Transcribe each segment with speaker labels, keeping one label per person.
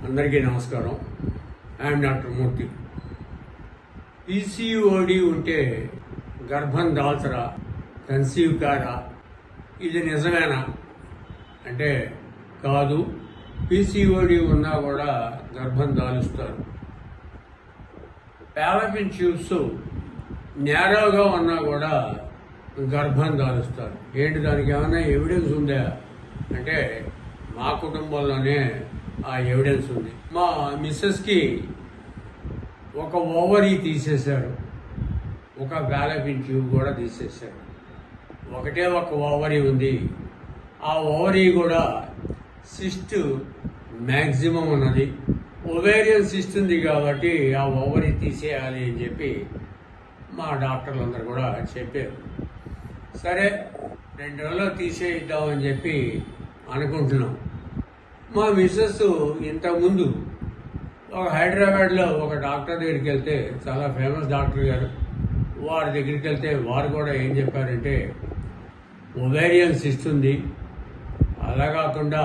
Speaker 1: అందరికీ నమస్కారం. I'm doctor Murthy. PCOD ఉంటే గర్భం దాల్చరా, కన్సీవ్ కారా? ఇది నిజమేనా అంటే కాదు. పీసీఓడి ఉన్నా కూడా గర్భం దాలుస్తారు. ఫాలోపియన్ ట్యూబ్స్ నేరోగా ఉన్నా కూడా గర్భం దాలుస్తారు. ఏంటి, దానికి ఏమైనా ఎవిడెన్స్ ఉందా అంటే మా కుటుంబంలోనే ఆ ఎవిడెన్స్ ఉంది. మా మిస్సెస్కి ఒక ఓవరీ తీసేశారు, ఒక ఫాలోపియన్ ట్యూబ్ కూడా తీసేశారు. ఒకటే ఒక ఓవరీ ఉంది. ఆ ఓవరీ కూడా సిస్ట్ మ్యాక్సిమం ఉన్నది. ఒవేరియన్ సిస్ట్ ఉంది కాబట్టి ఆ ఓవరీ తీసేయాలి అని చెప్పి మా డాక్టర్లు అందరు కూడా చెప్పారు. సరే 2 రోజుల్లో తీసేయిద్దామని చెప్పి అనుకుంటున్నాం. మా మిస్సెస్ ఇంతకుముందు ఒక హైదరాబాద్లో ఒక డాక్టర్ దగ్గరికి వెళ్తే, చాలా ఫేమస్ డాక్టర్ గారు, వారి దగ్గరికి వెళ్తే వారు కూడా ఏం చెప్పారంటే ఒవేరియన్ సిస్ట్ ఉంది, అలా కాకుండా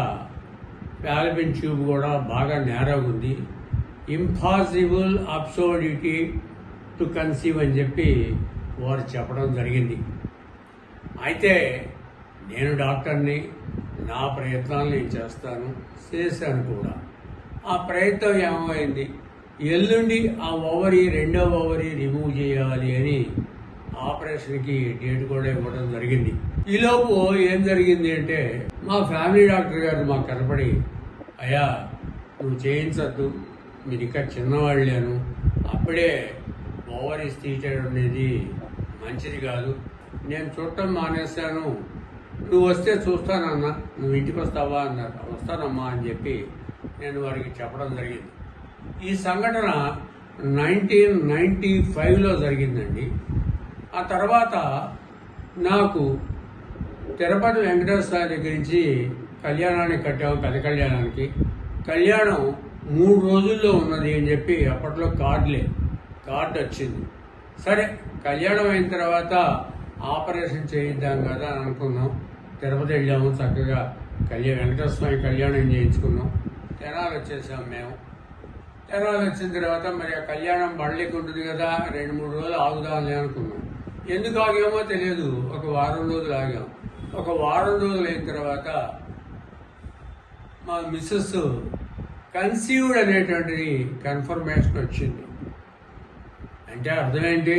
Speaker 1: ఫాలోపియన్ ట్యూబ్ కూడా బాగా నేరోగా ఉంది, ఇంపాసిబుల్ అబ్సర్డిటీ టు కన్సీవ్ అని చెప్పి వారు చెప్పడం జరిగింది. అయితే నేను డాక్టర్ని, నా ప్రయత్నాలు నేను చేశాను కూడా. ఆ ప్రయత్నం ఏమైంది, ఎల్లుండి ఆ ఓవరీ 2వ ఓవరీ రిమూవ్ చేయాలి అని ఆపరేషన్కి డేట్ కూడా ఇవ్వడం జరిగింది. ఈలోపు ఏం జరిగింది అంటే మా ఫ్యామిలీ డాక్టర్ గారు మాకు కనపడి, అయ్యా నువ్వు చేయించద్దు, మీరు ఇంకా చిన్నవాళ్ళేను, అప్పుడే ఓవరీస్ తీసేయడం అనేది మంచిది కాదు, నేను చూడటం మానేశాను, నువ్వు వస్తే చూస్తానన్నా, నువ్వు ఇంటికి వస్తావా అన్నారు. వస్తానమ్మా అని చెప్పి నేను వారికి చెప్పడం జరిగింది. ఈ సంఘటన 1995లో జరిగిందండి. ఆ తర్వాత నాకు తిరుపతి వెంకటేశ్వర దగ్గర నుంచి కళ్యాణానికి కట్టాము, పెద్ద కళ్యాణానికి. కళ్యాణం 3 రోజుల్లో ఉన్నది అని చెప్పి అప్పట్లో కార్డు వచ్చింది. సరే కళ్యాణం అయిన తర్వాత ఆపరేషన్ చేయిద్దాం కదా అని అనుకున్నాం. తిరుపతి వెళ్ళాము, చక్కగా వెంకటేశ్వర స్వామి కళ్యాణం చేయించుకున్నాం. తెనాలి వచ్చేసాం మేము. తెనాలి వచ్చిన తర్వాత మరి ఆ కళ్యాణం బళ్ళకి ఉంటుంది కదా, 2-3 రోజులు ఆగుదాంలే అనుకున్నాం. ఎందుకు ఆగామో తెలియదు, ఒక వారం రోజులు ఆగాం. ఒక వారం రోజులు అయిన తర్వాత మా మిస్సెస్ కన్సీవ్డ్ అనేటువంటిది కన్ఫర్మేషన్ వచ్చింది. అంటే అర్థం ఏంటి,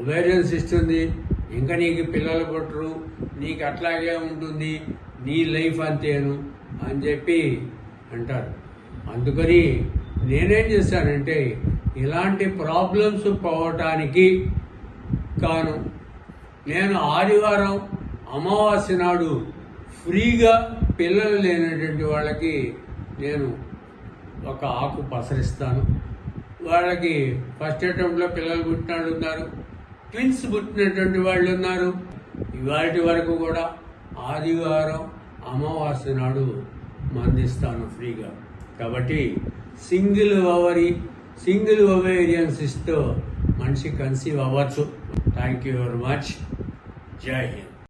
Speaker 1: ఒవేరియన్ సిస్ట్ ఉంది, ఇంకా నీకు పిల్లలు పుట్టరు, నీకు అట్లాగే ఉంటుంది, నీ లైఫ్ అంతేను అని చెప్పి అంటారు. అందుకని నేనేం చేశానంటే ఇలాంటి ప్రాబ్లమ్స్ పోవటానికి కాను నేను ఆదివారం అమావాస్య నాడు ఫ్రీగా పిల్లలు లేనటువంటి వాళ్ళకి నేను ఒక ఆకు పసరిస్తాను. వాళ్ళకి ఫస్ట్ అటెంప్ట్లో పిల్లలు పుట్టిన వాళ్ళు ఉన్నారు, ట్విన్స్ పుట్టినటువంటి వాళ్ళు ఉన్నారు. ఇవాటి వరకు కూడా ఆదివారం అమావాస్య నాడు మందిస్తాను ఫ్రీగా. కాబట్టి సింగిల్ ఒవేరియన్ సిస్ట్తో మనిషి కన్సీవ్ అవ్వచ్చు. Thank you very much. జై హింద్.